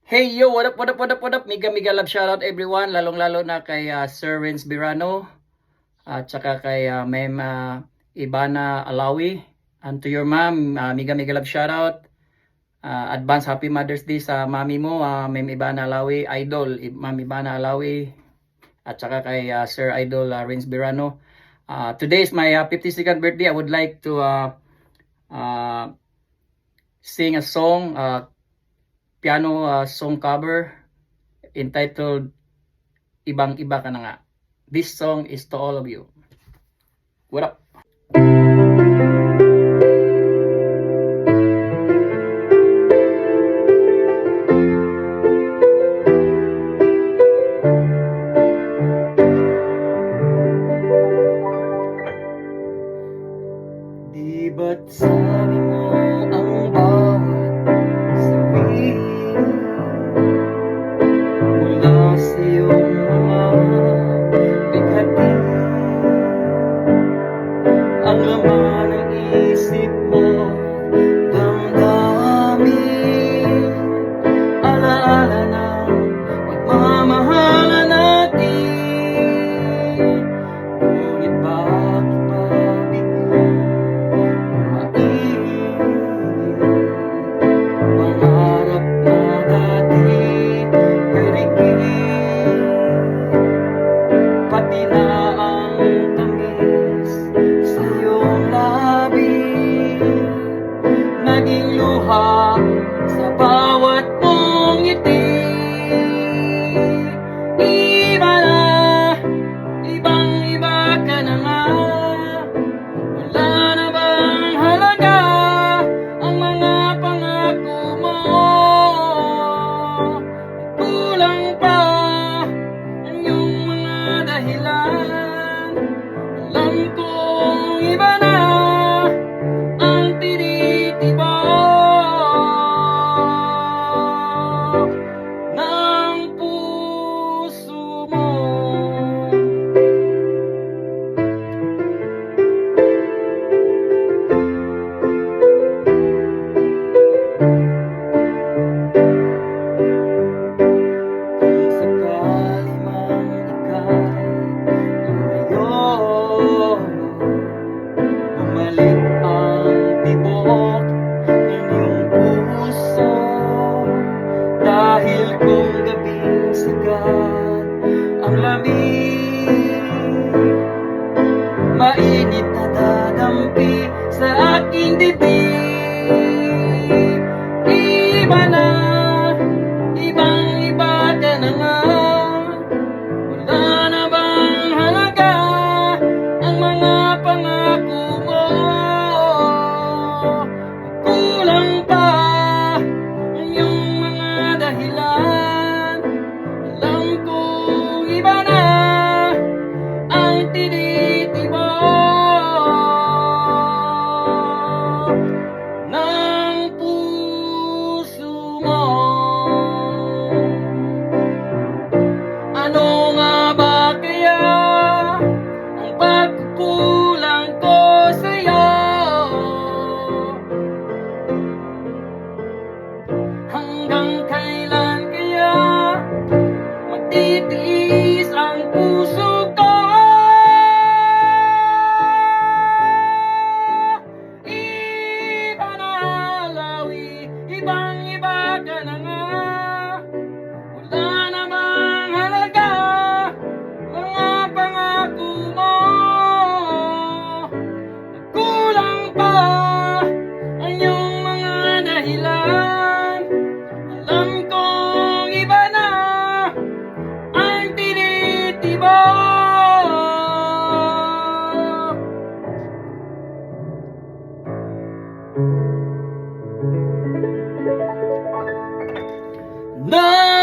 Hey yo, what up, what up, what up, what up? Mega mega love shoutout everyone, lalong-lalo na kay Sir Renz Birano at saka kay Ma'am Ibana Alawi. And to your mom, mega mega love shoutout. Advance happy Mother's Day sa mami mo, Ma'am Ibana Alawi, idol, Ma'am Ibana Alawi. At saka kay Sir Idol Renz Birano. Today is my 52nd birthday. I would like to sing a song, piano song cover entitled Ibang Iba Ka Na Nga. This song is to all of you. What up? Di ba't sabi mo ang bawat sabihin mula sa iyong mga bigati, ang laman ng isip mo, damdamin, alaala ng pagmamahala natin. Ngunit bakit ba biglang pangarap na dati kay Ricky, pati na ang tamis sa iyong labi, naging luha sa bawat mong ngiti. Iba na, ibang iba ka na nga. Wala na bang halaga ang mga pangako mo? Kulang pa ang iyong mga dahilan. Alam kong iba na ang tinitibok ng puso mo. Kung sakali mang ika'y lumayo, bumalik ang tibok ng iyong puso. Dahil kung gabing sigat ang lamig, mainit na dadampi sa aking dibdib. Iba na, ibang iba ka na nga. Wala na bang halaga ang mga pangako mo? Kulang pa ang iyong mga dahilan. Alam kong iba na ang tinitibok ng puso mo. Ano nga ba kaya ang pagkukulang ko sa'yo? Hanggang kailan kaya magtitiis ang puso ko? Iba na, Alawi, ibang iba ka na nga. Wala namang halaga mga pangako mo. Kulang pa ang iyong mga dahilan. Alam kong iba na ang tinitibok ng